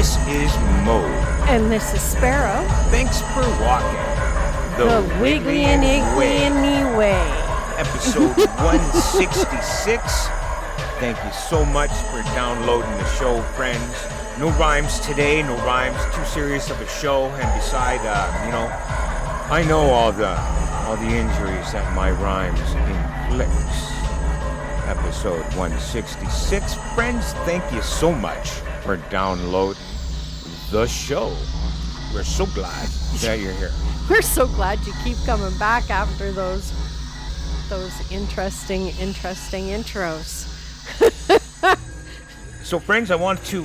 This is Mo. And this is Sparrow. Thanks for walking The Wigglian Way. Episode 166. Thank you so much for downloading the show, friends. No rhymes today, no rhymes. Too serious of a show. And beside, I know all the injuries that my rhymes inflicts. Episode 166. Friends, thank you so much for downloading the show. We're so glad that you're here. We're so glad you keep coming back after those interesting intros. So, friends, I want to,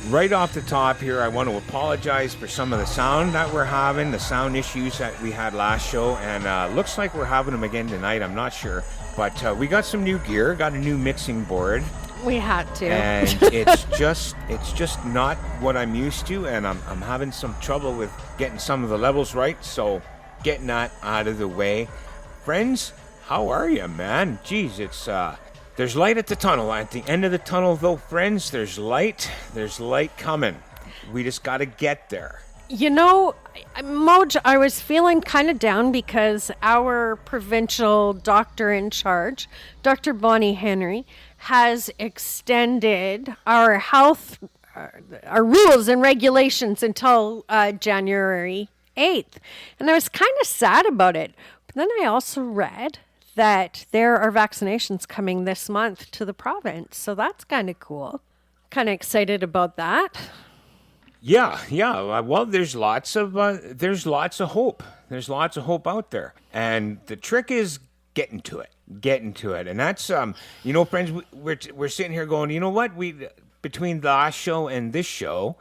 right off the top here, I want to apologize for some of the sound that we're having, the sound issues that we had last show, and looks like we're having them again tonight. I'm not sure. But we got some new gear, got a new mixing board. We had to. And it's just not what I'm used to, and I'm having some trouble with getting some of the levels right, so getting that out of the way. Friends, how are you, man? Jeez, it's there's light at the tunnel. At the end of the tunnel, though, friends, there's light. There's light coming. We just got to get there. You know, Moj, I was feeling kind of down because our provincial doctor in charge, Dr. Bonnie Henry, has extended our health, our rules and regulations until January 8th. And I was kind of sad about it. But then I also read that there are vaccinations coming this month to the province. So that's kind of cool. Kind of excited about that. Yeah. Well, there's lots of hope. There's lots of hope out there, and the trick is getting to it. And that's friends, we're sitting here going, you know what? We between the last show and this show,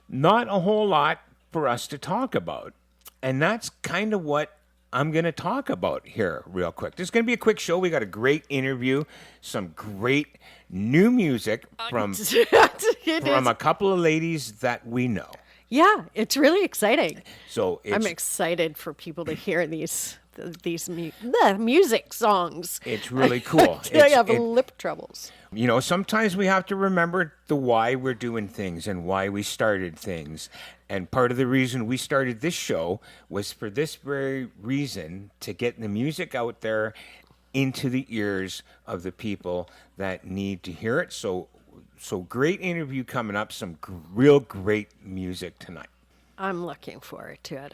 not a whole lot for us to talk about, and that's kind of what I'm going to talk about here real quick. This is going to be a quick show. We got a great interview, some great new music from a couple of ladies that we know. Yeah, it's really exciting. So I'm excited for people to hear these music songs. It's really cool. I have lip troubles. You know, sometimes we have to remember the why we're doing things and why we started things. And part of the reason we started this show was for this very reason, to get the music out there into the ears of the people that need to hear it. So great interview coming up, some real great music tonight. I'm looking forward to it.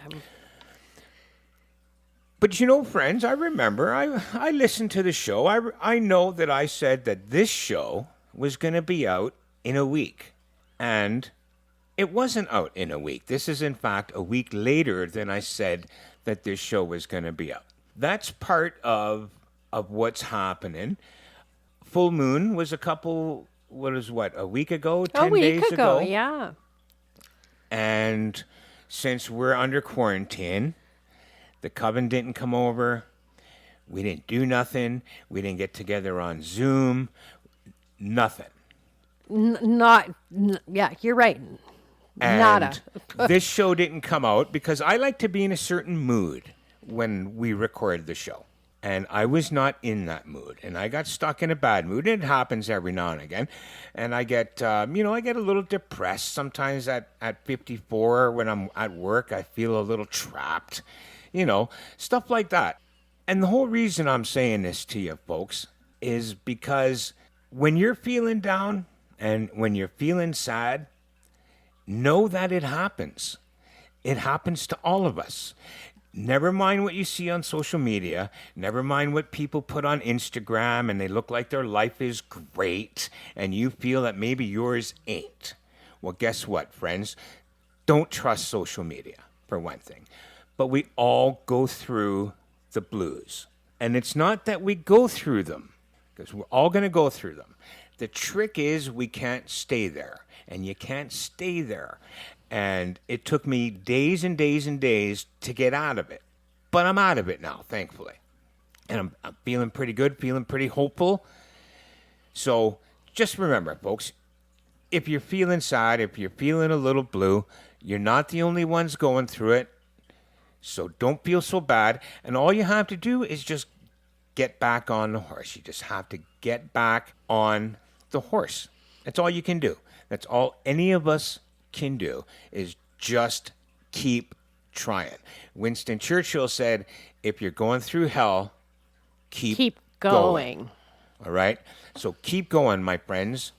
But you know, friends, I remember, I listened to the show. I know that I said that this show was going to be out in a week. And it wasn't out in a week. This is, in fact, a week later than I said that this show was going to be out. That's part of what's happening. Full Moon was a week ago, 10 days ago? Yeah. And since we're under quarantine, the coven didn't come over. We didn't do nothing. We didn't get together on Zoom. Nothing. Yeah, you're right. And Nada. This show didn't come out because I like to be in a certain mood when we record the show. And I was not in that mood. And I got stuck in a bad mood. It happens every now and again. And I get, I get a little depressed. Sometimes at 54 when I'm at work, I feel a little trapped. Stuff like that. And the whole reason I'm saying this to you, folks, is because when you're feeling down and when you're feeling sad, know that it happens. It happens to all of us. Never mind what you see on social media. Never mind what people put on Instagram and they look like their life is great and you feel that maybe yours ain't. Well, guess what, friends? Don't trust social media, for one thing. But we all go through the blues. And it's not that we go through them, because we're all going to go through them. The trick is we can't stay there. And you can't stay there. And it took me days and days and days to get out of it. But I'm out of it now, thankfully. And I'm feeling pretty good, feeling pretty hopeful. So just remember, folks, if you're feeling sad, if you're feeling a little blue, you're not the only ones going through it. So don't feel so bad. And all you have to do is just get back on the horse. You just have to get back on the horse. That's all you can do. That's all any of us can do is just keep trying. Winston Churchill said, if you're going through hell, keep going. All right? So keep going, my friends.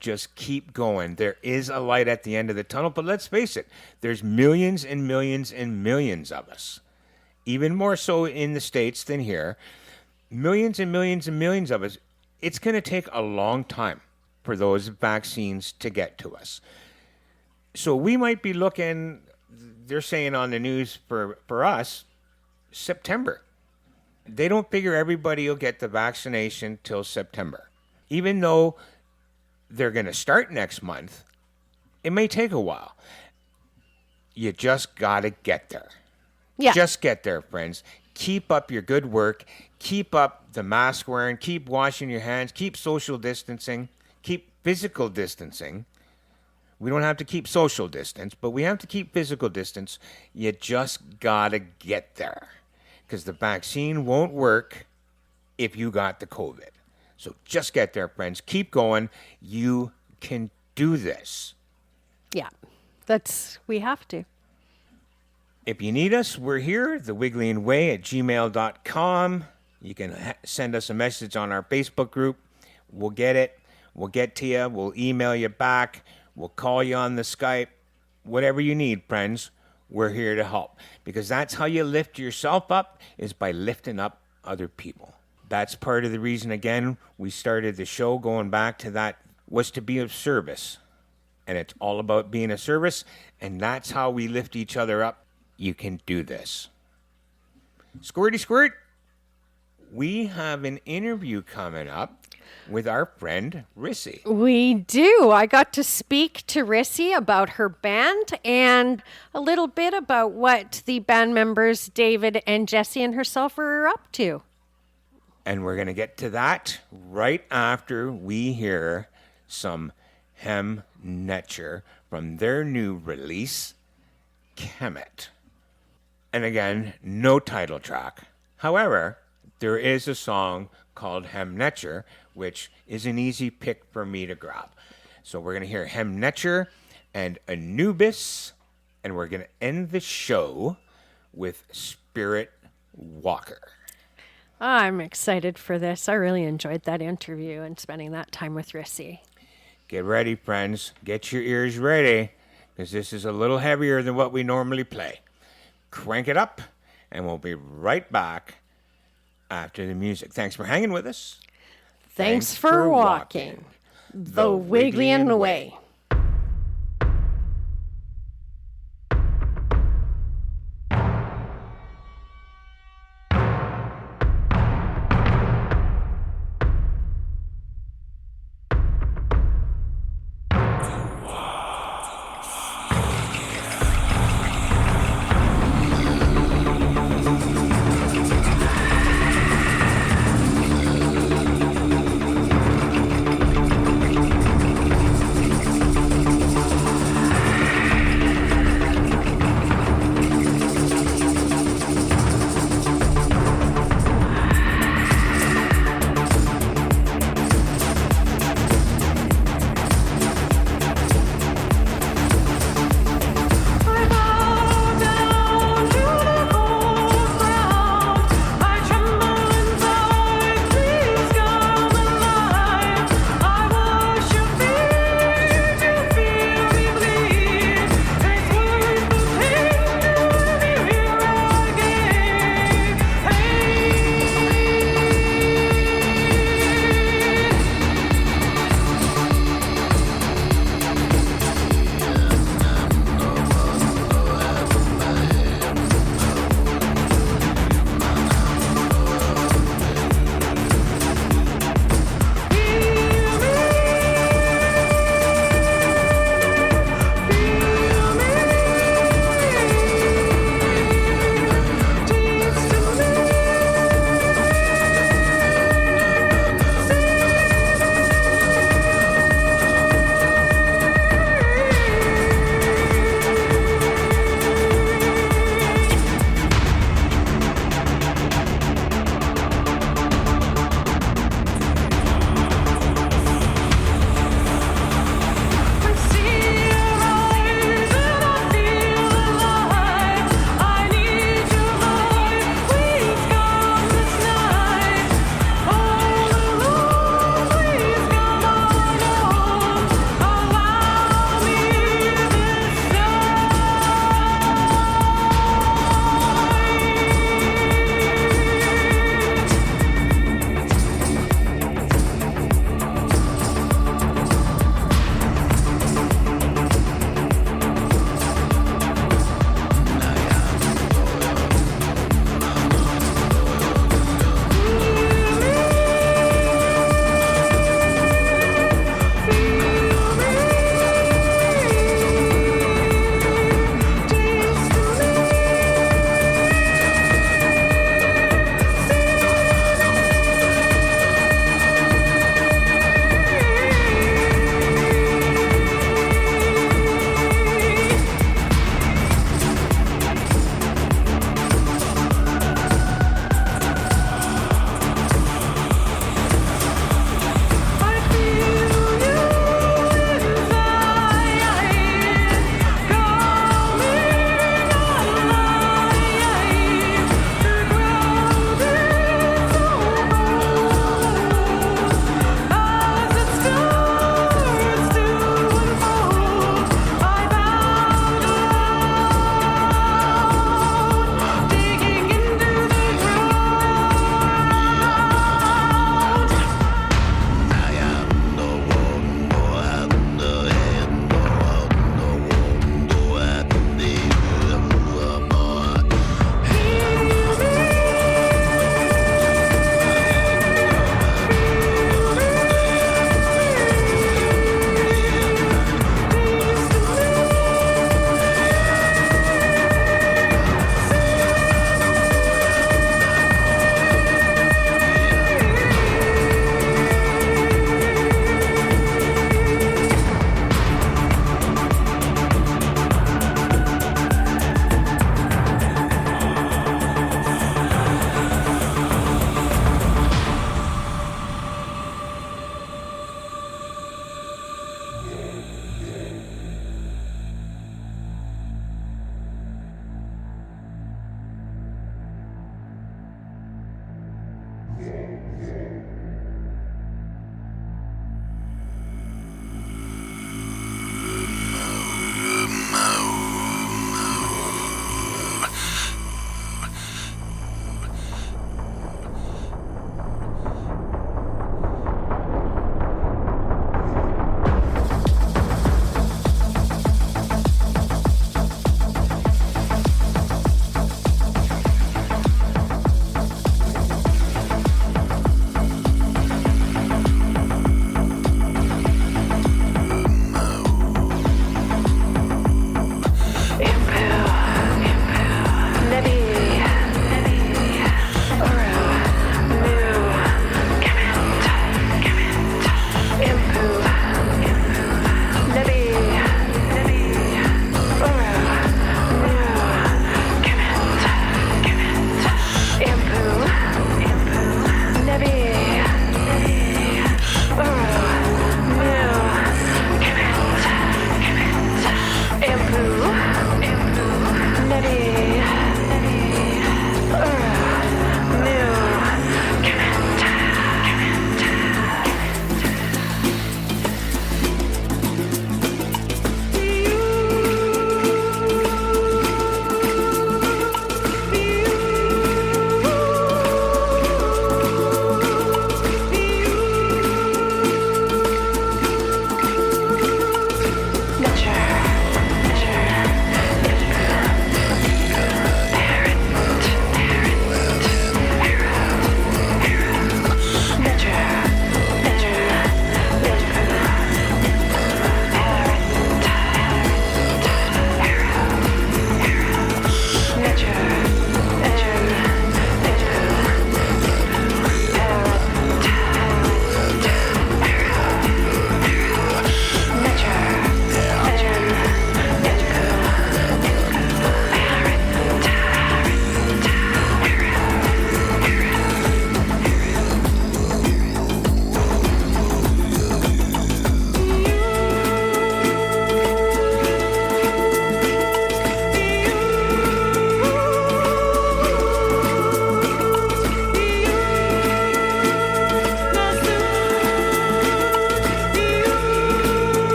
Just keep going. There is a light at the end of the tunnel, but let's face it, there's millions and millions and millions of us. Even more so in the States than here. Millions and millions and millions of us. It's going to take a long time for those vaccines to get to us. So we might be looking, they're saying on the news for us, September. They don't figure everybody will get the vaccination till September. Even though they're going to start next month, it may take a while. You just got to get there. Yeah. Just get there, friends. Keep up your good work. Keep up the mask wearing. Keep washing your hands. Keep social distancing. Keep physical distancing. We don't have to keep social distance, but we have to keep physical distance. You just got to get there. Because the vaccine won't work if you got the COVID. So just get there, friends. Keep going. You can do this. Yeah, we have to. If you need us, we're here, the Wigglian Way at gmail.com. You can send us a message on our Facebook group. We'll get it. We'll get to you. We'll email you back. We'll call you on the Skype. Whatever you need, friends, we're here to help. Because that's how you lift yourself up, is by lifting up other people. That's part of the reason, again, we started the show going back to that, was to be of service. And it's all about being of service, and that's how we lift each other up. You can do this. Squirty squirt, we have an interview coming up with our friend Rissy. We do. I got to speak to Rissy about her band and a little bit about what the band members David and Jesse and herself were up to. And we're going to get to that right after we hear some Hem Netjer from their new release, Kemet. And again, no title track. However, there is a song called Hem Netjer, which is an easy pick for me to grab. So we're going to hear Hem Netjer and Anubis, and we're going to end the show with Spirit Walker. I'm excited for this. I really enjoyed that interview and spending that time with Rissy. Get ready, friends. Get your ears ready, because this is a little heavier than what we normally play. Crank it up, and we'll be right back after the music. Thanks for hanging with us. Thanks for walking the Wigglian Way.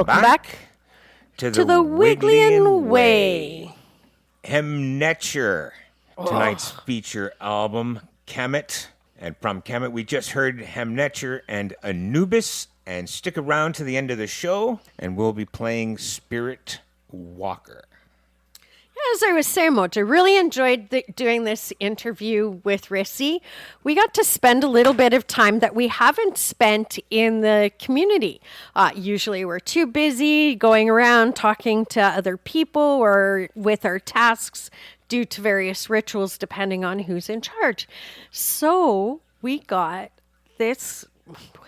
Welcome, Welcome back, back to to the Wigglian Way. Hem Netjer, tonight's feature album, Kemet. And from Kemet, we just heard Hem Netjer and Anubis. And stick around to the end of the show, and we'll be playing Spirit Walker. As I was saying, Moj, I really enjoyed doing this interview with Rissy. We got to spend a little bit of time that we haven't spent in the community. Usually we're too busy going around talking to other people or with our tasks due to various rituals depending on who's in charge. So we got this,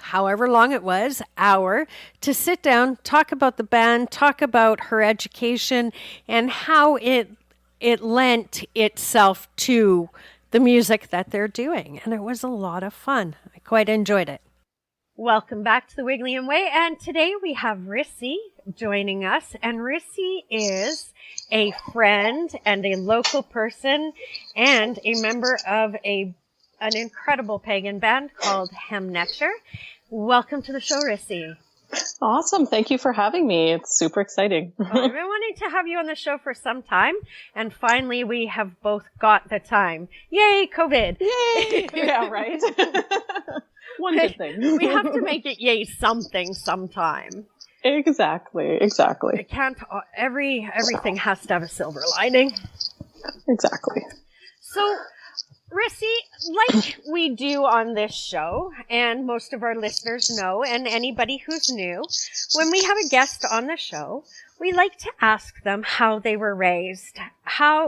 however long it was, hour to sit down, talk about the band, talk about her education and how it lent itself to the music that they're doing. And it was a lot of fun. I quite enjoyed it. Welcome back to the Wigglian Way. And today we have Rissy joining us. And Rissy is a friend and a local person and a member of an incredible pagan band called Hem Netjer. Welcome to the show, Rissy. Awesome. Thank you for having me. It's super exciting. Well, I've been wanting to have you on the show for some time, and finally we have both got the time. Yay, COVID. Yay! Yeah, right? One good thing. We have to make it yay something sometime. Exactly. It can't, everything has to have a silver lining. Exactly. So, Rissy, like we do on this show, and most of our listeners know, and anybody who's new, when we have a guest on the show, we like to ask them how they were raised,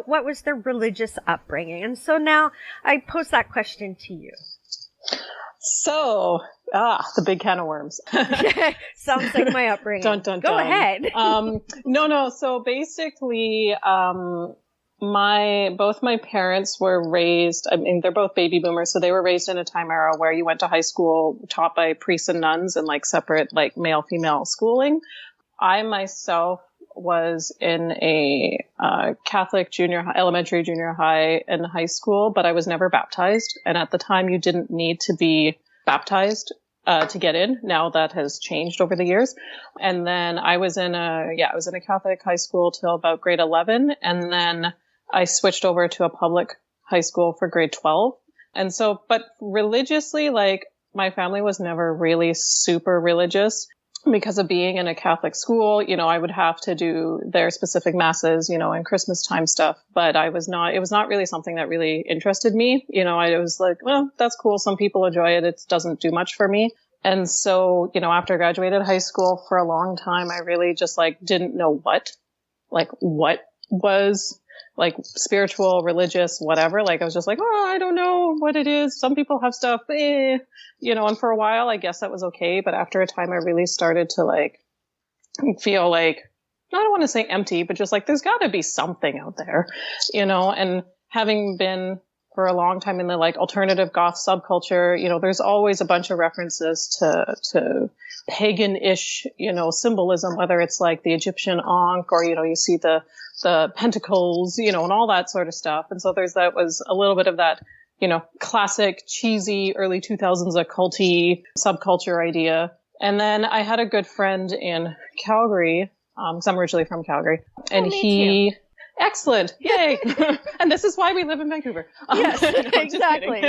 what was their religious upbringing. And so now I pose that question to you. So, the big can of worms. Sounds like my upbringing. Dun, dun, Go dun. ahead. No. So basically, both my parents were raised, I mean, they're both baby boomers, so they were raised in a time era where you went to high school taught by priests and nuns and like separate like male-female schooling. I myself was in a Catholic elementary, junior high, and high school, but I was never baptized. And at the time, you didn't need to be baptized to get in. Now that has changed over the years. And then I was in a Catholic high school till about grade 11, and then I switched over to a public high school for grade 12. And so, but religiously, like, my family was never really super religious because of being in a Catholic school. You know, I would have to do their specific masses, you know, and Christmas time stuff, but it was not really something that really interested me. You know, I was like, well, that's cool. Some people enjoy it. It doesn't do much for me. And so, you know, after I graduated high school, for a long time, I really just like didn't know what was like spiritual, religious, whatever. Like I was just like, oh, I don't know what it is. Some people have stuff, you know, and for a while, I guess that was okay. But after a time, I really started to like feel like, I don't want to say empty, but just like, there's got to be something out there, you know, and having been for a long time in the like alternative goth subculture, you know, there's always a bunch of references to pagan-ish, you know, symbolism, whether it's like the Egyptian Ankh or, you know, you see the pentacles, you know, and all that sort of stuff. And so was a little bit of that, you know, classic cheesy early 2000s occulty subculture idea. And then I had a good friend in Calgary, 'cause I'm originally from Calgary, and me too. Excellent. Yay. And this is why we live in Vancouver. Yes, no, exactly.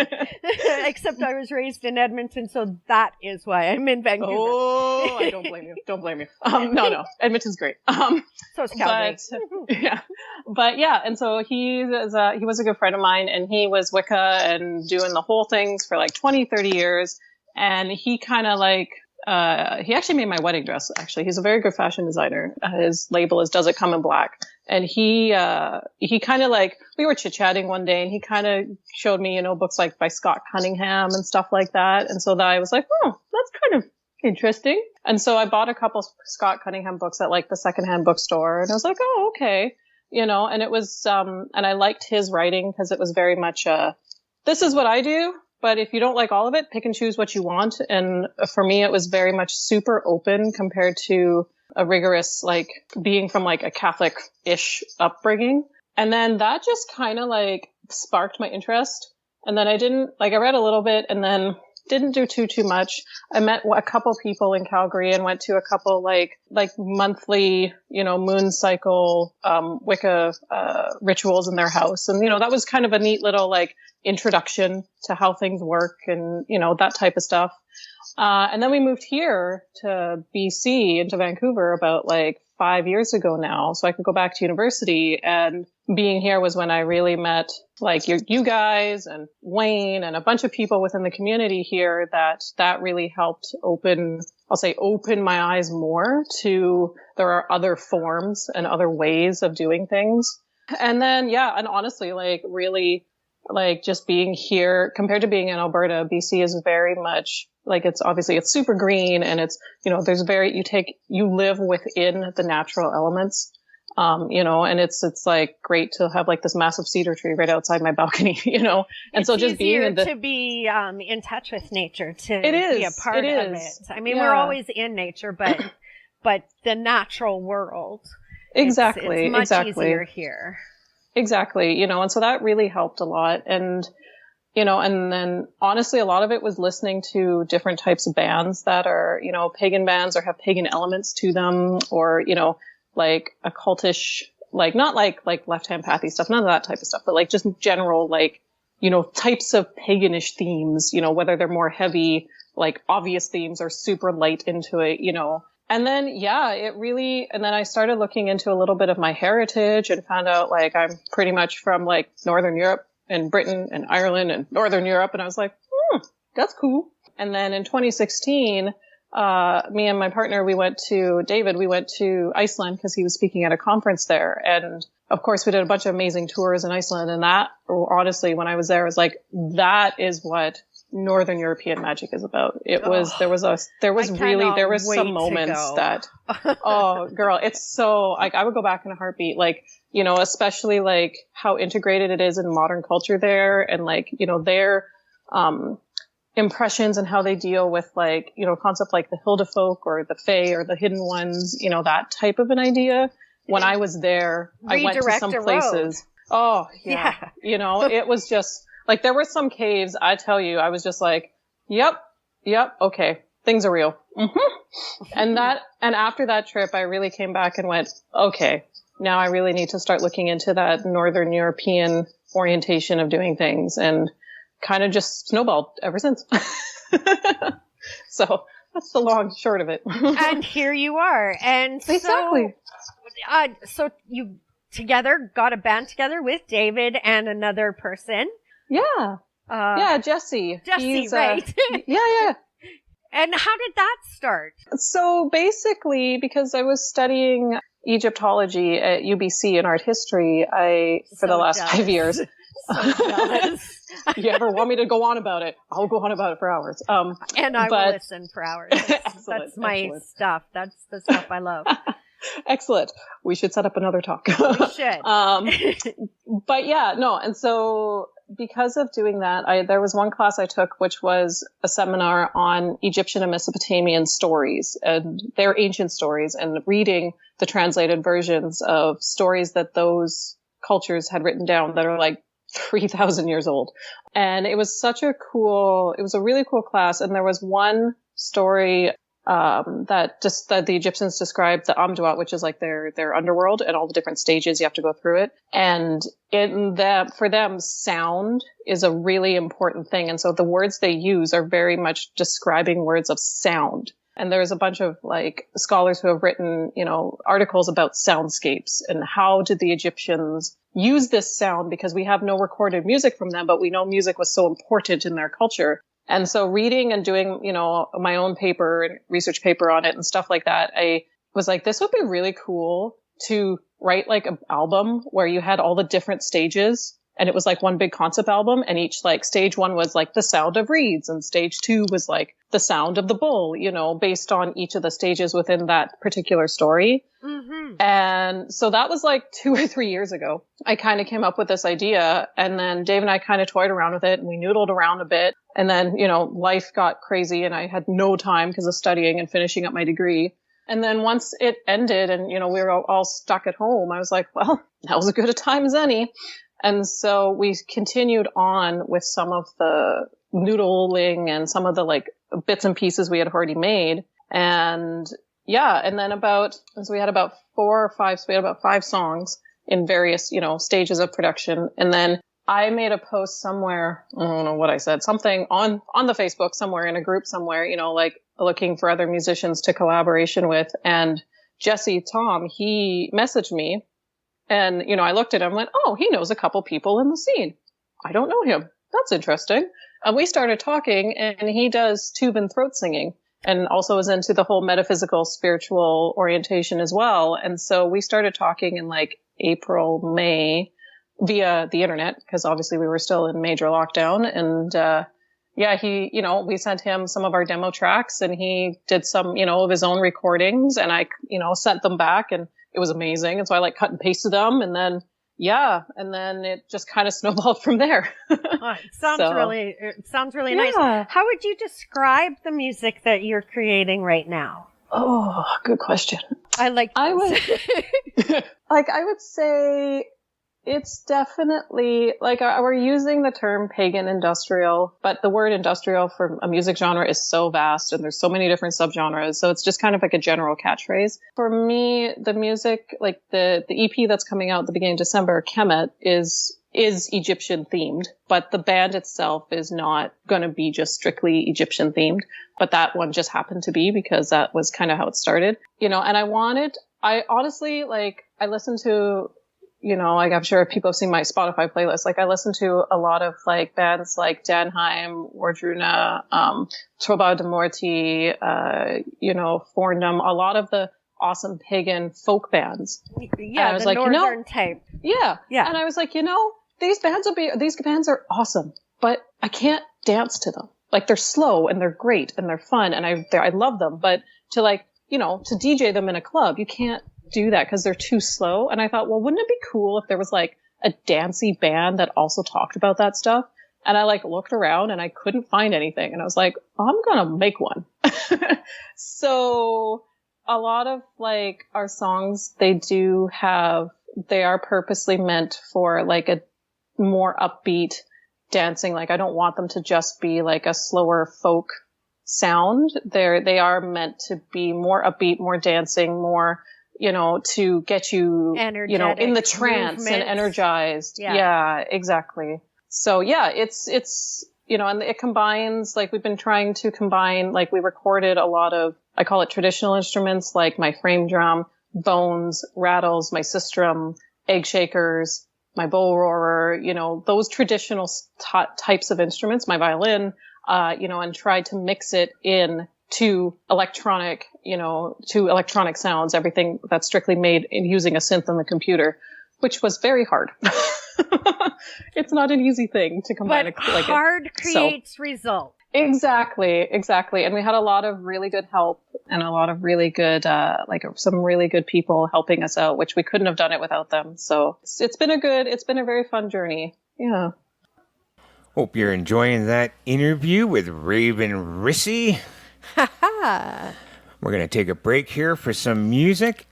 Except I was raised in Edmonton, so that is why I'm in Vancouver. Oh, I don't blame you. Don't blame you. No. Edmonton's great. So it's Calgary. But yeah. And so he was a good friend of mine, and he was Wicca and doing the whole things for like 20, 30 years. And he kind of like, he actually made my wedding dress, actually. He's a very good fashion designer. His label is Does It Come in Black? And he kind of like, we were chit-chatting one day, and he kind of showed me, you know, books like by Scott Cunningham and stuff like that. And so that I was like, oh, that's kind of interesting. And so I bought a couple Scott Cunningham books at like the secondhand bookstore, and I was like, oh, okay. You know, and it was, and I liked his writing because it was very much, this is what I do. But if you don't like all of it, pick and choose what you want. And for me, it was very much super open compared to a rigorous, like being from like a Catholic-ish upbringing. And then that just kind of like sparked my interest. And then I read a little bit, and then didn't do too much. I met a couple people in Calgary and went to a couple like monthly, moon cycle, Wicca, rituals in their house. And, that was kind of a neat little like introduction to how things work and, that type of stuff. And then we moved here to BC, into Vancouver, about like 5 years ago now. So I could go back to university, and being here was when I really met like you guys and Wayne and a bunch of people within the community here that really helped open my eyes more to there are other forms and other ways of doing things. And then, and honestly, like really like just being here compared to being in Alberta, BC is very much like it's super green, and it's, you live within the natural elements. And it's like great to have like this massive cedar tree right outside my balcony, and it's so just being to be in touch with nature, to be a part of it. I mean, we're always in nature, but the natural world, exactly, it's much easier here. Exactly, and so that really helped a lot. And and then honestly, a lot of it was listening to different types of bands that are, pagan bands or have pagan elements to them, or, like occultish, like not like left hand pathy stuff, none of that type of stuff, but like just general, like, types of paganish themes, whether they're more heavy, like obvious themes, or super light into it, And then, and then I started looking into a little bit of my heritage and found out like I'm pretty much from like Northern Europe and Britain and Ireland and Northern Europe. And I was like, that's cool. And then in 2016, me and my partner, we went to Iceland because he was speaking at a conference there. And of course we did a bunch of amazing tours in Iceland. And that, honestly, when I was there, I was like, that is what Northern European magic is about. There was some moments that, oh girl, it's so like, I would go back in a heartbeat, like, especially like how integrated it is in modern culture there, and like, their, impressions and how they deal with like, concept like the Hilda folk or the Fae or the hidden ones, that type of an idea. When I was there, I went to some places. Oh yeah. It was just like, there were some caves, I tell you, I was just like, yep, okay, things are real. Mm-hmm. And after that trip, I really came back and went, okay, now I really need to start looking into that Northern European orientation of doing things, and kind of just snowballed ever since. So that's the long short of it. And here you are. And exactly. So you together got a band together with David and another person. Yeah. Jesse. Jesse, right. Yeah. And how did that start? So basically, because I was studying Egyptology at UBC in art history, for the last 5 years. So jealous. You ever want me to go on about it? I'll go on about it for hours. And I will listen for hours. That's my stuff. That's the stuff I love. Excellent. We should set up another talk. We should. But yeah, no. And so because of doing that, there was one class I took, which was a seminar on Egyptian and Mesopotamian stories and their ancient stories, and reading the translated versions of stories that those cultures had written down that are like 3,000 years old. And it was it was a really cool class. And there was one story that the Egyptians described, the Amduat, which is like their underworld and all the different stages you have to go through it. And for them, sound is a really important thing. And so the words they use are very much describing words of sound. And there's a bunch of like scholars who have written, articles about soundscapes and how did the Egyptians use this sound, because we have no recorded music from them, but we know music was so important in their culture. And so reading and doing, my own paper and research paper on it and stuff like that, I was like, this would be really cool to write like an album where you had all the different stages, and it was like one big concept album, and each like stage one was like the sound of reeds, and stage two was like the sound of the bull, based on each of the stages within that particular story. Mm-hmm. And so that was like 2 or 3 years ago. I kind of came up with this idea, and then Dave and I kind of toyed around with it, and we noodled around a bit. And then, life got crazy, and I had no time because of studying and finishing up my degree. And then once it ended and, we were all stuck at home, I was like, well, that was as good a time as any. And so we continued on with some of the noodling and some of the like bits and pieces we had already made. And yeah, and then so we had about 5 songs in various, stages of production. And then I made a post somewhere, I don't know what I said, something on the Facebook somewhere in a group somewhere, like looking for other musicians to collaboration with. And Jesse Tom, he messaged me and, I looked at him and went, oh, he knows a couple people in the scene. I don't know him. That's interesting. And we started talking, and he does tube and throat singing and also is into the whole metaphysical, spiritual orientation as well. And so we started talking in like April, May via the internet, because obviously we were still in major lockdown. And, he, we sent him some of our demo tracks, and he did some, of his own recordings, and I, sent them back, and it was amazing. And so I like cut and pasted them, and then it just kind of snowballed from there. It sounds really nice. How would you describe the music that you're creating right now? Oh, good question. I would say it's definitely like we're using the term pagan industrial, but the word industrial for a music genre is so vast, and there's so many different subgenres. So it's just kind of like a general catchphrase. For me, the music, like the EP that's coming out at the beginning of December, Kemet, is Egyptian themed, but the band itself is not going to be just strictly Egyptian themed. But that one just happened to be, because that was kind of how it started, and I honestly, I listened to, I'm sure people have seen my Spotify playlist. Like I listen to a lot of like bands like Danheim, Wardruna, Trova de Morti, Fornum, a lot of the awesome pagan folk bands. Yeah, I was the like, northern type. Yeah. And I was like, these bands are awesome, but I can't dance to them. Like they're slow and they're great and they're fun and I love them, but to to DJ them in a club, you can't do that because they're too slow. And I thought, well, wouldn't it be cool if there was like a dancey band that also talked about that stuff? And I looked around and I couldn't find anything. And I was like, I'm going to make one. So a lot of our songs, they are purposely meant for a more upbeat dancing. I don't want them to just be a slower folk sound. They are meant to be more upbeat, more dancing, more, to get you, energetic, in the trance movements. And energized. Yeah, exactly. So yeah, it's, and it combines, we've been trying to combine, we recorded a lot of, I call it traditional instruments, like my frame drum, bones, rattles, my sistrum, egg shakers, my bowl roarer, those traditional types of instruments, my violin, and tried to mix it in to electronic sounds, everything that's strictly made in using a synth on the computer, which was very hard. It's not an easy thing to combine. But hard creates result. Exactly. And we had a lot of really good help and a lot of really good, some really good people helping us out, which we couldn't have done it without them. So it's been a very fun journey. Yeah. Hope you're enjoying that interview with RavenRissy. We're going to take a break here for some music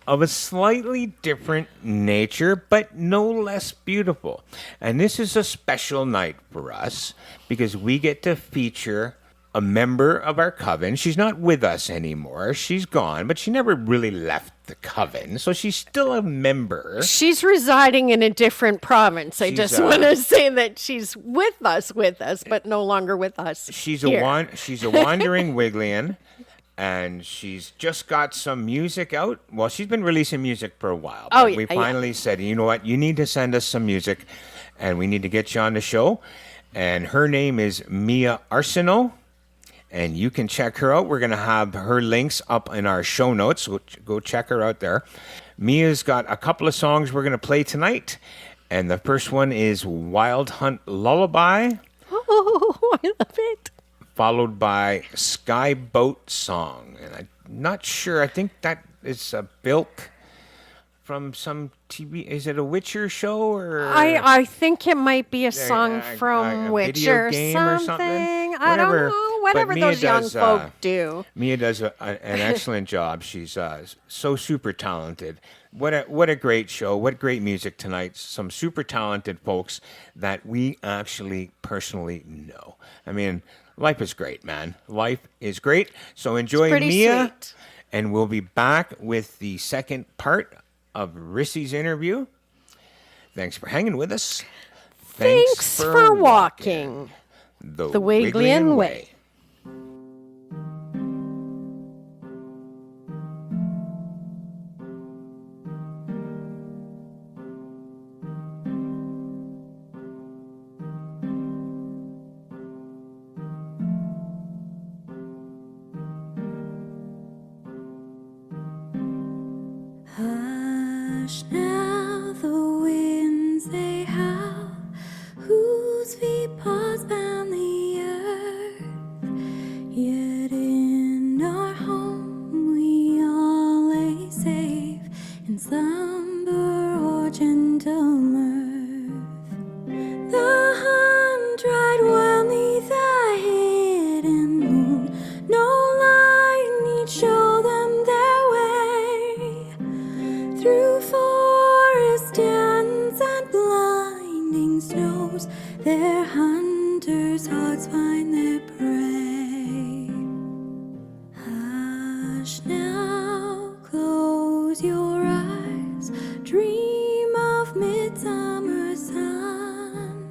of a slightly different nature, but no less beautiful. And this is a special night for us because we get to feature a member of our coven. She's not with us anymore. She's gone, but she never really left the coven, so she's still a member. She's residing in a different province. I just want to say that she's with us, but no longer with us. She's a wandering Wigglian. And she's just got some music out. Well, she's been releasing music for a while. But we finally said, you know what? You need to send us some music, and we need to get you on the show. And her name is Mia Arsenault, and you can check her out. We're going to have her links up in our show notes, so go check her out there. Mia's got a couple of songs we're going to play tonight, and the first one is Wild Hunt Lullaby. Oh, I love it. Followed by Sky Boat Song. And I'm not sure. I think that is a bilk from some TV. Is it a Witcher show? Or I think it might be a song from Witcher game something. or something. I don't know. Whatever but those young folk do. Mia does an excellent job. She's so super talented. What a great show. What great music tonight. Some super talented folks that we actually personally know. I mean, life is great, man. Life is great. So enjoy pretty Mia. sweet. And we'll be back with the second part of Rissy's interview. Thanks for hanging with us. Thanks for walking the Wigglian Way. Hush now, the winds they howl, whose feet pause bound the earth. Yet in our home we all lay safe in slumber or gentle mirth. The hunt right well 'neath a hidden moon, no light need show them their way. Through forest dens and blinding snows, their hunters' hearts find their prey. Hush now, close your eyes, dream of midsummer sun.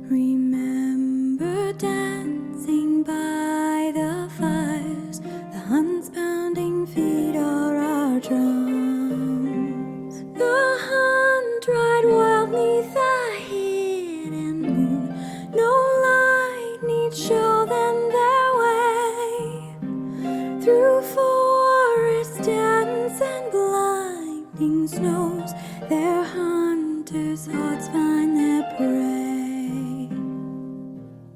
Remember dancing by the fires, the hunt's pounding feet are our drums. The hunt right well 'neath a hidden moon, no light need show them their way. Through forest dens and blinding snows, their hunters' hearts find their prey.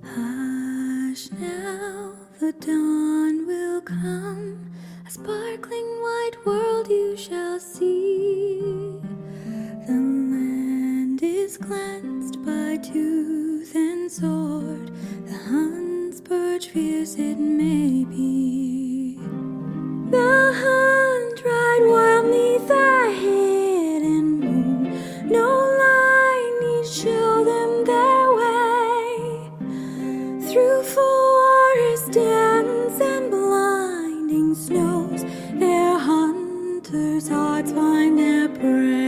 Hush now, the dawn will come, a sparkling white world you shall see. The land is cleansed by tooth and sword, the hunt's purge fierce it may be. The hunt right wild 'neath a hidden moon, no light need show them their way. Through forest dens and blinding snows, their hunters' hearts find their prey.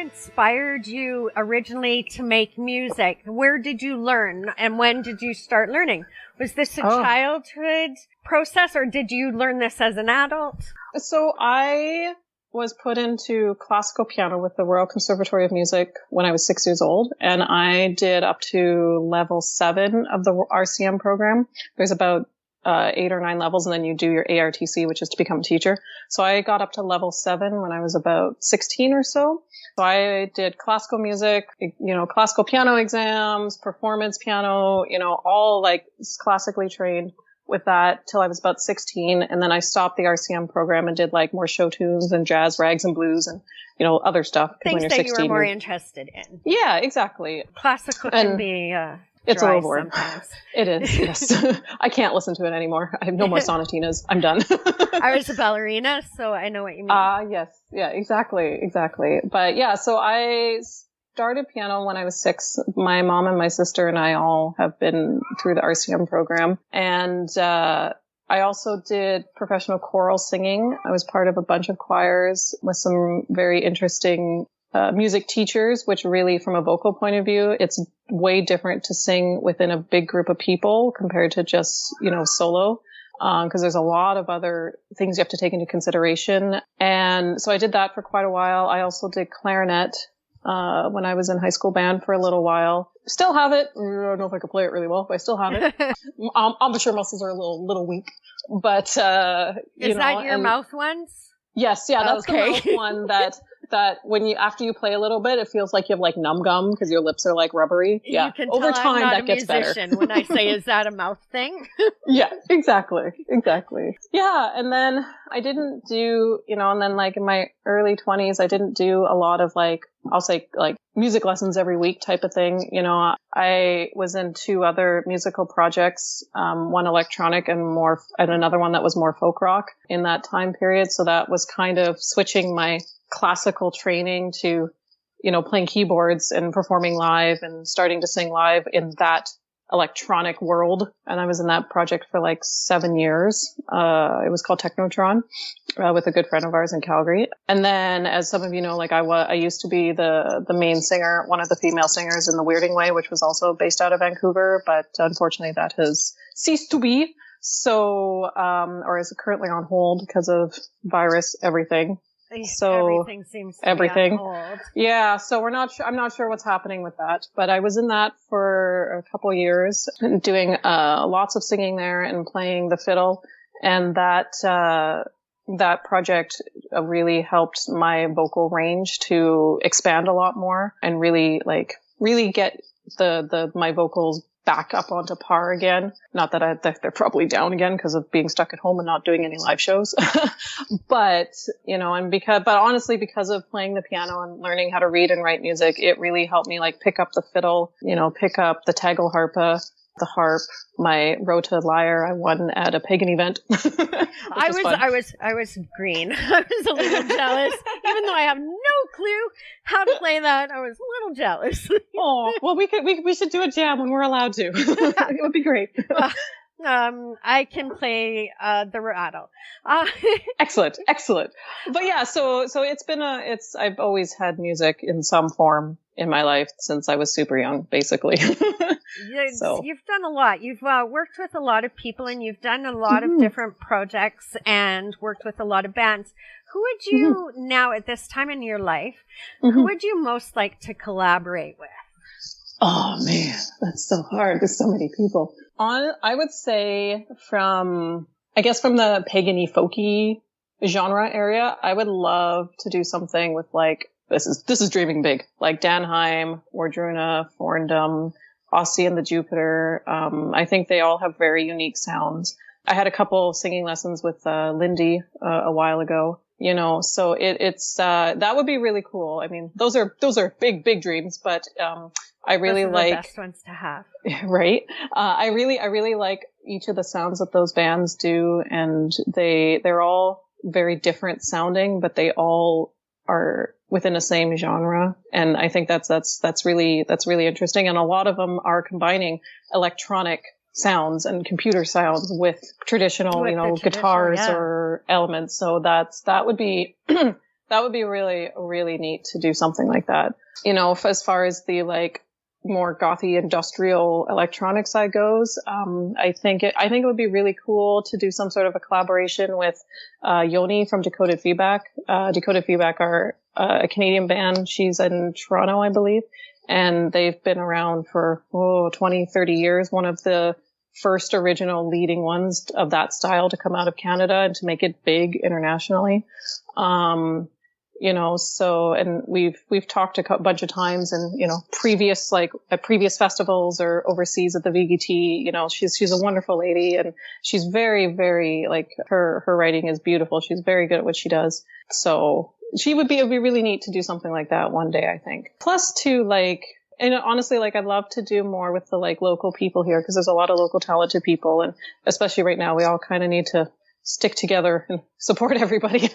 inspired you originally to make music? Where did you learn and when did you start learning? Was this a childhood process or did you learn this as an adult? So I was put into classical piano with the Royal Conservatory of Music when I was 6 years old. And I did up to level 7 of the RCM program. There's about 8 or 9 levels, and then you do your ARTC, which is to become a teacher. So I got up to level 7 when I was about 16 or so. So I did classical music, classical piano exams, performance piano, all like classically trained with that till I was about 16. And then I stopped the RCM program and did like more show tunes and jazz, rags and blues and, other stuff. Things that you were more interested in. Yeah, exactly. Classical can be it's a dry little boring. Sometimes. It is, yes. I can't listen to it anymore. I have no more sonatinas. I'm done. I was a ballerina, so I know what you mean. Yes. Yeah, exactly. But yeah, so I started piano when I was 6. My mom and my sister and I all have been through the RCM program. And I also did professional choral singing. I was part of a bunch of choirs with some very interesting music teachers, which really, from a vocal point of view, it's way different to sing within a big group of people compared to just, solo. Because there's a lot of other things you have to take into consideration. And so I did that for quite a while. I also did clarinet when I was in high school band for a little while. Still have it. I don't know if I could play it really well, but I still have it. Embouchure muscles are a little weak. But, Is that your mouth ones? Yes, yeah, that's the mouth one that when after you play a little bit, it feels like you have like numb gum because your lips are like rubbery. Yeah. You can Over tell time, I'm not that gets better. When I say, is that a mouth thing? Yeah, exactly. Yeah. And then I didn't do, and then like in my early 20s, I didn't do a lot of like, I'll say like music lessons every week type of thing. I was in 2 other musical projects, one electronic and another one that was more folk rock in that time period. So that was kind of switching my classical training to, playing keyboards and performing live and starting to sing live in that electronic world. And I was in that project for like 7 years. It was called Technotron, with a good friend of ours in Calgary. And then, as some of you know, like I used to be the main singer, one of the female singers in the Wigglian Way, which was also based out of Vancouver, but unfortunately that has ceased to be. So, or is currently on hold because of virus, everything. So everything seems to be on hold. Yeah, so I'm not sure what's happening with that, but I was in that for a couple years, doing lots of singing there and playing the fiddle, and that project really helped my vocal range to expand a lot more and really get my vocals back up onto par again. Not that they're probably down again because of being stuck at home and not doing any live shows. But, but honestly, because of playing the piano and learning how to read and write music, it really helped me like pick up the fiddle, pick up the tagelharpa, the harp, my rota lyre. I won at a pagan event. I was green. I was a little jealous, even though I have no clue how to play that. I was a little jealous. Oh, well, we should do a jam when we're allowed to. It would be great. I can play the rattle. Excellent. But yeah, so I've always had music in some form in my life since I was super young, basically. So. You've done a lot. You've worked with a lot of people, and you've done a lot of different projects and worked with a lot of bands. Who would you now, at this time in your life, who would you most like to collaborate with? Oh man, that's so hard. There's so many people. I would say from the pagan-y, folky genre area, I would love to do something with like, this is dreaming big, like Danheim, Wardruna, Forendum, Aussie and the Jupiter. I think they all have very unique sounds. I had a couple singing lessons with Lindy a while ago, so it's that would be really cool. I mean, those are big dreams, but I really those are like the best ones to have. Right. I really like each of the sounds that those bands do, and they're all very different sounding, but they all are within the same genre. And I think that's really interesting. And a lot of them are combining electronic sounds and computer sounds with traditional, guitars or elements. So that would be, That would be really, really neat to do something like that. You know, as far as the like more gothy industrial electronic side goes, I think it would be really cool to do some sort of a collaboration with Yoni from Decoded Feedback. Decoded Feedback are a Canadian band. She's in Toronto, I believe, and they've been around for 20, 30 years. One of the first original leading ones of that style to come out of Canada and to make it big internationally. You know, so, and we've talked a bunch of times, and, you know, previous festivals or overseas at the VGT, you know, she's a wonderful lady, and she's very, very, like, her writing is beautiful. She's very good at what she does. So it'd be really neat to do something like that one day, I think. Plus to like, and honestly, like, I'd love to do more with the like local people here, because there's a lot of local talented people, and especially right now, we all kind of need to stick together and support everybody.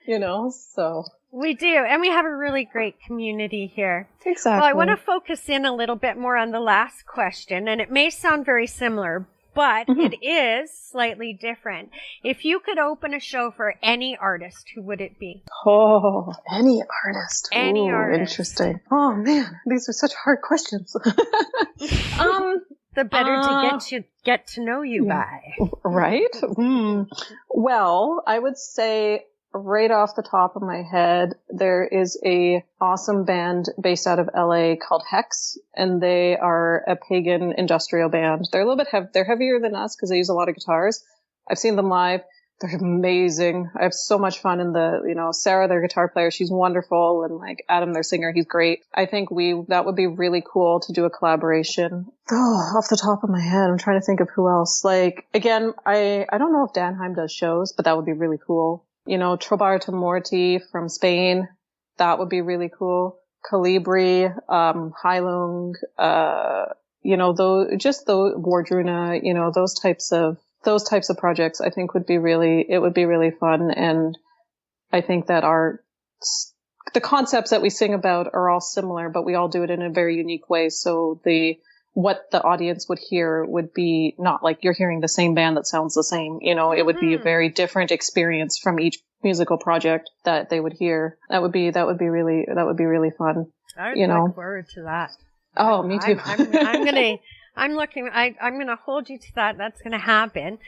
You know, so. We do. And we have a really great community here. Exactly. Well, I want to focus in a little bit more on the last question, and it may sound very similar, but it is slightly different. If you could open a show for any artist, who would it be? Oh, any artist. Any artist. Interesting. Oh man, these are such hard questions. The better to get to know you by. Right? Well, I would say right off the top of my head, there is a awesome band based out of LA called Hex, and they are a pagan industrial band. They're a little bit they're heavier than us because they use a lot of guitars. I've seen them live. They're amazing. I have so much fun in Sarah, their guitar player, she's wonderful, and like Adam, their singer, he's great. I think that would be really cool to do a collaboration. Oh, off the top of my head, I'm trying to think of who else. Like, again, I don't know if Danheim does shows, but that would be really cool. You know, Trobar Morti from Spain, that would be really cool. Calibri, Heilung, Wardruna, you know, those types of projects I think would be really fun. And I think that the concepts that we sing about are all similar, but we all do it in a very unique way. So what the audience would hear would be not like you're hearing the same band that sounds the same. You know, it would be a very different experience from each musical project that they would hear. That would be really fun. I would look forward to that. Oh, me too. I'm going to hold you to that. That's going to happen.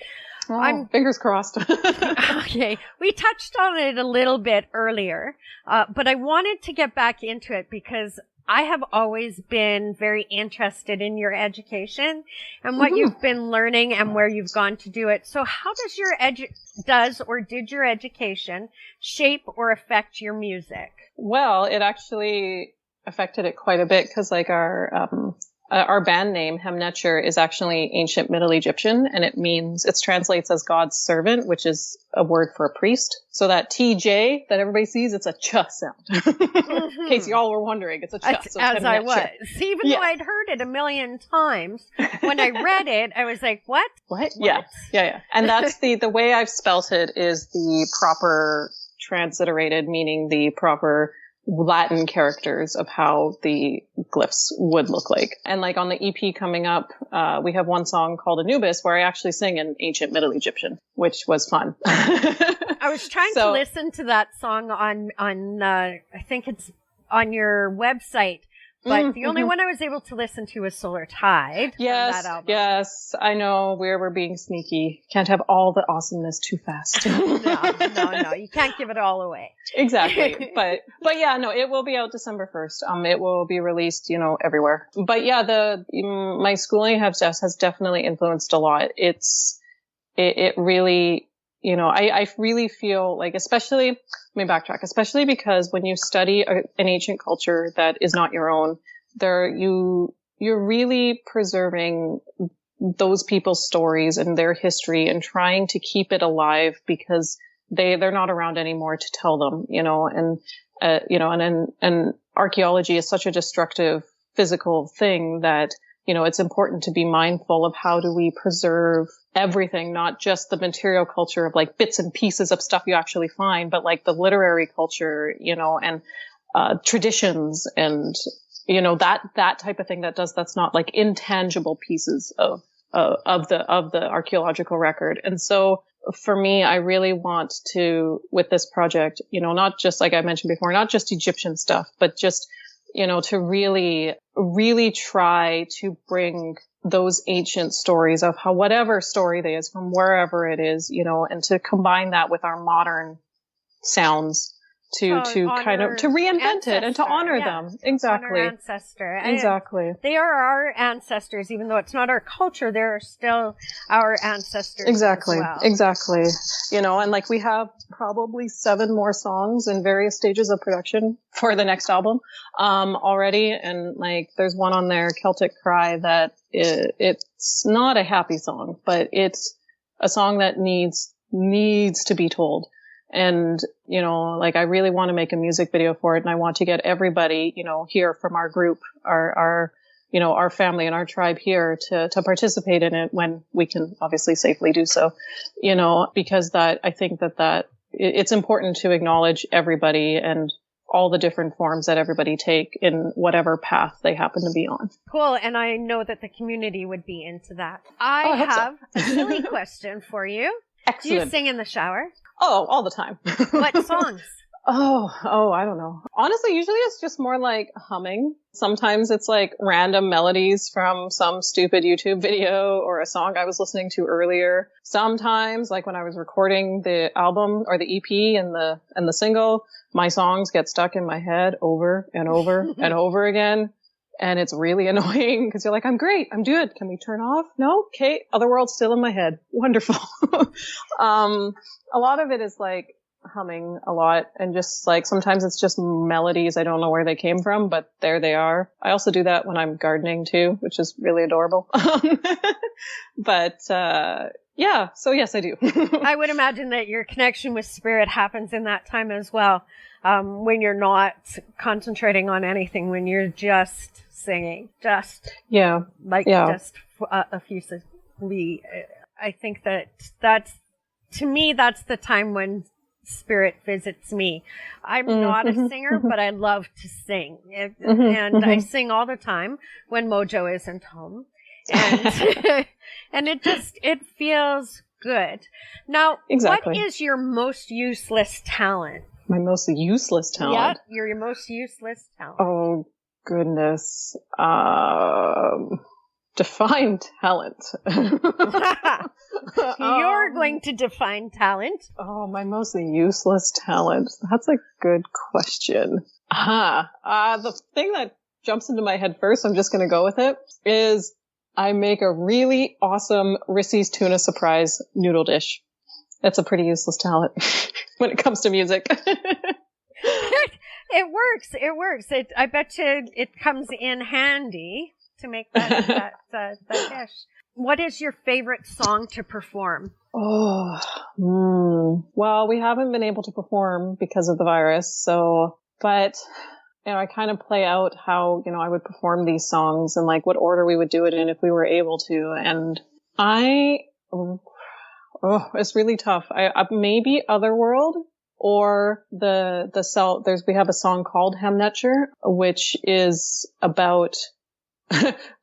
Oh, fingers crossed. Okay. We touched on it a little bit earlier, but I wanted to get back into it because I have always been very interested in your education and what you've been learning and where you've gone to do it. So how does did your education shape or affect your music? Well, it actually affected it quite a bit because like our band name, Hem Netjer, is actually ancient Middle Egyptian, and it translates as God's servant, which is a word for a priest. So that TJ that everybody sees, it's a ch sound. In case y'all were wondering, it's a ch. So as I was. Even though I'd heard it a million times, when I read it, I was like, what? What? Yeah. And that's the way I've spelt it is the proper transliterated, meaning the proper Latin characters of how the glyphs would look like. And like on the EP coming up, we have one song called Anubis where I actually sing in ancient Middle Egyptian, which was fun. I was trying to listen to that song on I think it's on your website, but the only one I was able to listen to was Solar Tide. Yes, I know we're being sneaky. Can't have all the awesomeness too fast. No, you can't give it all away. Exactly. But yeah, no, it will be out December 1st. It will be released, you know, everywhere. But yeah, my schooling has definitely influenced a lot. It really, you know, I really feel like, especially because when you study an ancient culture that is not your own, you're really preserving those people's stories and their history and trying to keep it alive because they're not around anymore to tell them, you know, and archaeology is such a destructive physical thing that, you know, it's important to be mindful of how do we preserve everything, not just the material culture of like bits and pieces of stuff you actually find, but like the literary culture, you know, and traditions and, you know, that type of thing that's not like intangible pieces of of the archaeological record. And so for me, I really want to, with this project, not just like I mentioned before, not just Egyptian stuff, but just, to really, really try to bring those ancient stories of how whatever story they is from wherever it is, and to combine that with our modern sounds to kind of to reinvent it and to honor them. Exactly. Honor ancestor. Exactly. They are our ancestors, even though it's not our culture. They're still our ancestors. Exactly. As well. Exactly. And like we have probably 7 more songs in various stages of production for the next album already, and like there's one on there, Celtic Cry, that it's not a happy song, but it's a song that needs to be told. And, like I really want to make a music video for it, and I want to get everybody, here from our group, our family and our tribe here to participate in it when we can obviously safely do so, because I think that it's important to acknowledge everybody and all the different forms that everybody take in whatever path they happen to be on. Cool. And I know that the community would be into that. I have a silly question for you. Excellent. Do you sing in the shower? Oh, all the time. What songs? Oh, I don't know. Honestly, usually it's just more like humming. Sometimes it's like random melodies from some stupid YouTube video or a song I was listening to earlier. Sometimes, like when I was recording the album or the EP and the single, my songs get stuck in my head over and over and over again. And it's really annoying because you're like, I'm great. I'm good. Can we turn off? No? Okay. Otherworld's still in my head. Wonderful. A lot of it is like humming a lot, and just like sometimes it's just melodies. I don't know where they came from, but there they are. I also do that when I'm gardening too, which is really adorable. But yeah, so yes, I do. I would imagine that your connection with spirit happens in that time as well. When you're not concentrating on anything, when you're just singing, just effusively. I think that's to me, that's the time when spirit visits me. I'm not a singer, but I love to sing. And I sing all the time when Mojo isn't home. And, and it feels good. Now, exactly. What is your most useless talent? My most useless talent? Yeah, your most useless talent. Oh, goodness. Define talent. You're going to define talent. Oh, my mostly useless talent. That's a good question. The thing that jumps into my head first, I'm just going to go with it, is I make a really awesome Rissy's tuna surprise noodle dish. That's a pretty useless talent when it comes to music. It works. I bet you it comes in handy to make that dish. What is your favorite song to perform? Well, we haven't been able to perform because of the virus. But I kind of play out how, I would perform these songs and like what order we would do it in if we were able to. And it's really tough. I maybe Otherworld or we have a song called Hem Netjer, which is about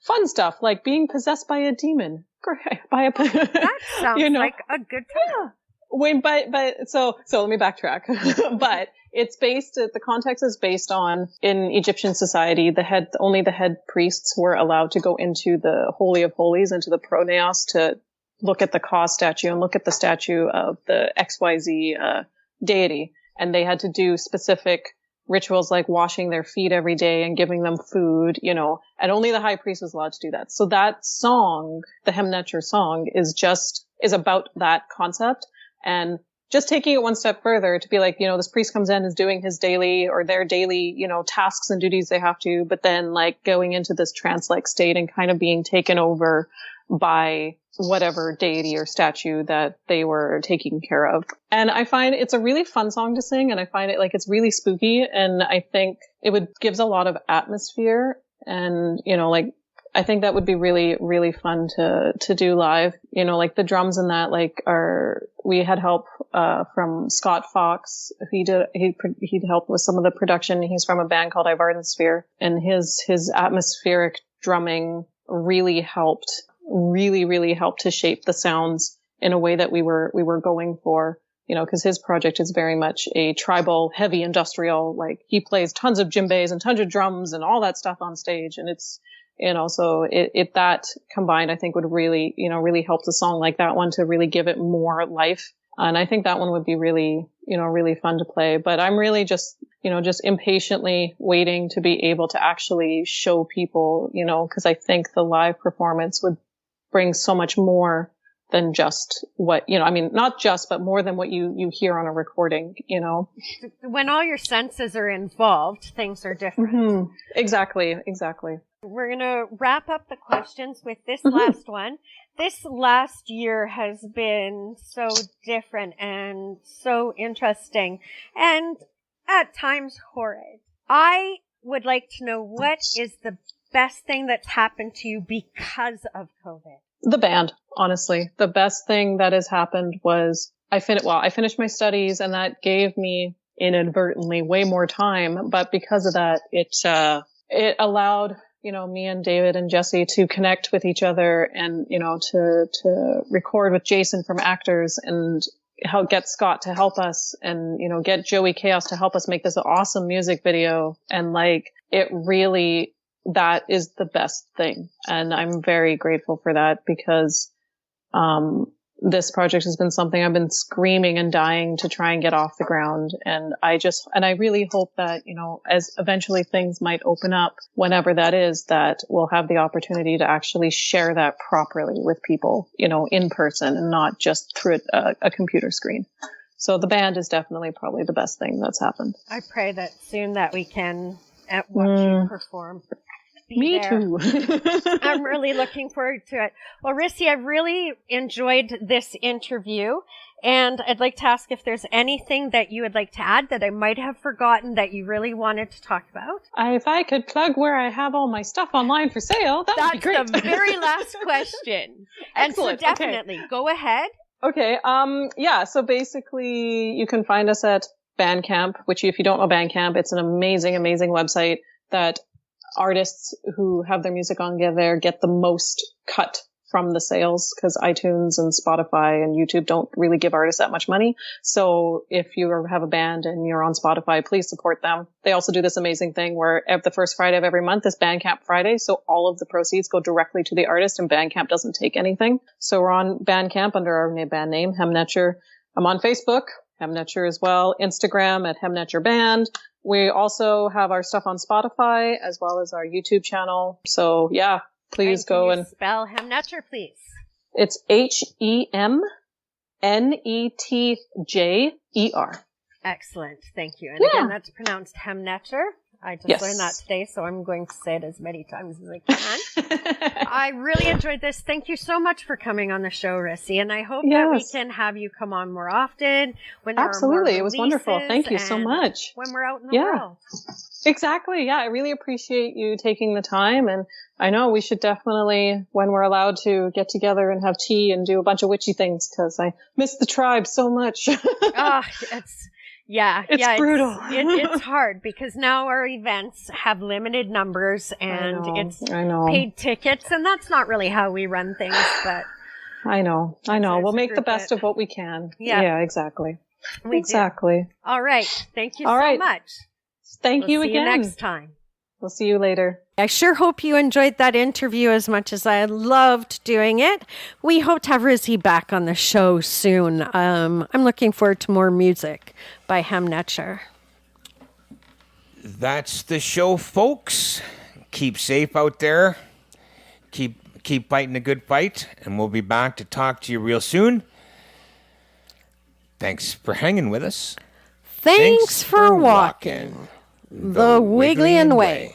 fun stuff like being possessed by a demon. That sounds like a good time. Yeah. So let me backtrack. But the context is based on, in Egyptian society, only the head priests were allowed to go into the Holy of Holies, into the pronaos, to look at the Ka statue and look at the statue of the XYZ deity. And they had to do specific rituals like washing their feet every day and giving them food, and only the high priest was allowed to do that. So that song, the Hem Netjer song, is about that concept. And just taking it one step further to be like, this priest comes in, is doing his daily or their daily, tasks and duties they have to, but then like going into this trance-like state and kind of being taken over by whatever deity or statue that they were taking care of. And I find it's a really fun song to sing, and I find it like it's really spooky, and I think gives a lot of atmosphere, and I think that would be really, really fun to do live. Like the drums and that we had help from Scott Fox. He'd helped with some of the production. He's from a band called Sphere, and his atmospheric drumming really helped really, really helped to shape the sounds in a way that we were going for, because his project is very much a tribal, heavy industrial, like he plays tons of djembes and tons of drums and all that stuff on stage. And it's, so that combined, I think would really, really help the song like that one to really give it more life. And I think that one would be really, really fun to play. But I'm really just impatiently waiting to be able to actually show people, because I think the live performance would bring so much more than just what, not just, but more than what you hear on a recording, When all your senses are involved, things are different. Mm-hmm. Exactly. We're going to wrap up the questions with this last one. This last year has been so different and so interesting and at times horrid. I would like to know, what is the best thing that's happened to you because of COVID? The band, honestly. The best thing that has happened was I finished my studies, and that gave me inadvertently way more time. But because of that, it allowed, me and David and Jesse to connect with each other and, to record with Jason from Actors and get Scott to help us and, get Joey Chaos to help us make this awesome music video. And it really, that is the best thing. And I'm very grateful for that because, this project has been something I've been screaming and dying to try and get off the ground. And I really hope that, as eventually things might open up, whenever that is, that we'll have the opportunity to actually share that properly with people, in person and not just through a computer screen. So the band is definitely probably the best thing that's happened. I pray that soon that we can watch you perform. Me there. too. I'm really looking forward to it. Well, Rissy, I've really enjoyed this interview, and I'd like to ask if there's anything that you would like to add that I might have forgotten that you really wanted to talk about. If I could plug where I have all my stuff online for sale, that would be great. That's the very last question. And so definitely, go ahead. Okay. So basically you can find us at Bandcamp, which if you don't know Bandcamp, it's an amazing, amazing website that artists who have their music on there get the most cut from the sales, because iTunes and Spotify and YouTube don't really give artists that much money. So if you have a band and you're on Spotify, please support them. They also do this amazing thing where the first Friday of every month is Bandcamp Friday. So all of the proceeds go directly to the artist and Bandcamp doesn't take anything. So we're on Bandcamp under our band name, Hem Netjer. I'm on Facebook, Hem Netjer as well. Instagram at Hem Netjer Band. We also have our stuff on Spotify as well as our YouTube channel. So yeah, please go and spell Hem Netjer, please. It's HEMNETJER. Excellent. Thank you. And again, that's pronounced Hem Netjer. I just learned that today, so I'm going to say it as many times as I can. I really enjoyed this. Thank you so much for coming on the show, Rissy. And I hope that we can have you come on more often. When there Absolutely. Are more it was wonderful. Thank you so much. When we're out in the world. Exactly. Yeah. I really appreciate you taking the time. And I know we should definitely, when we're allowed to, get together and have tea and do a bunch of witchy things, because I miss the tribe so much. It's brutal. It's hard because now our events have limited numbers and it's paid tickets, and that's not really how we run things, but I know. We'll make the best of what we can. Yeah, exactly. Exactly. Do. All right. Thank you so much. Thank you again. See you next time. We'll see you later. I sure hope you enjoyed that interview as much as I loved doing it. We hope to have Rissy back on the show soon. I'm looking forward to more music by Hem Netjer. That's the show, folks. Keep safe out there. Keep fighting a good fight, and we'll be back to talk to you real soon. Thanks for hanging with us. Thanks for walking the Wigglian Way.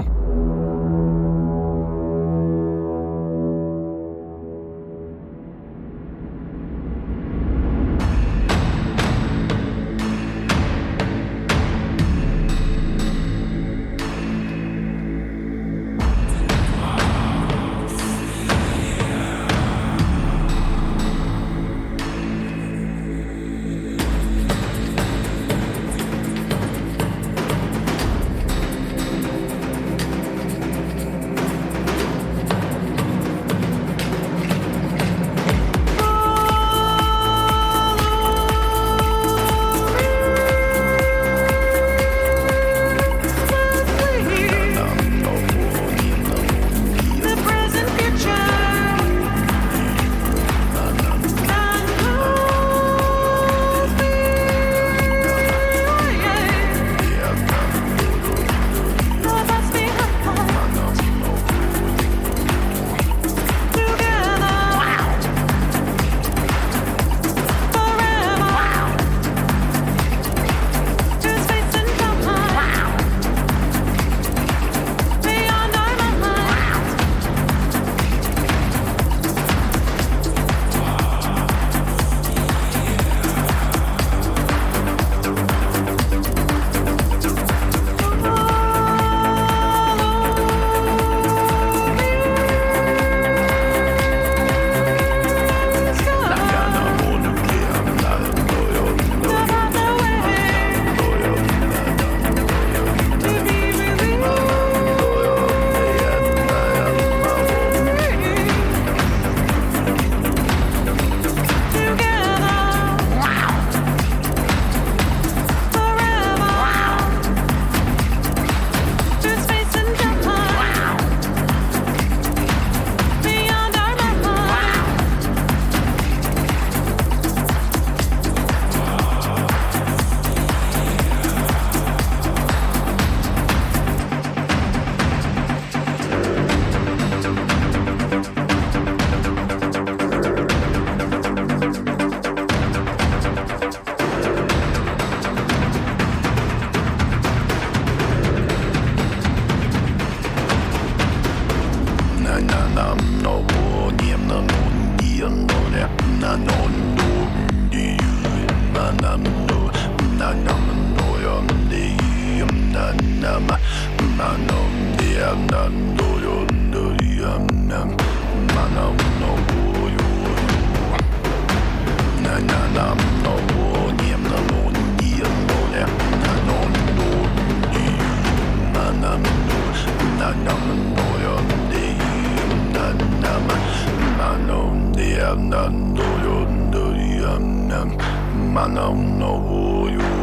Manam no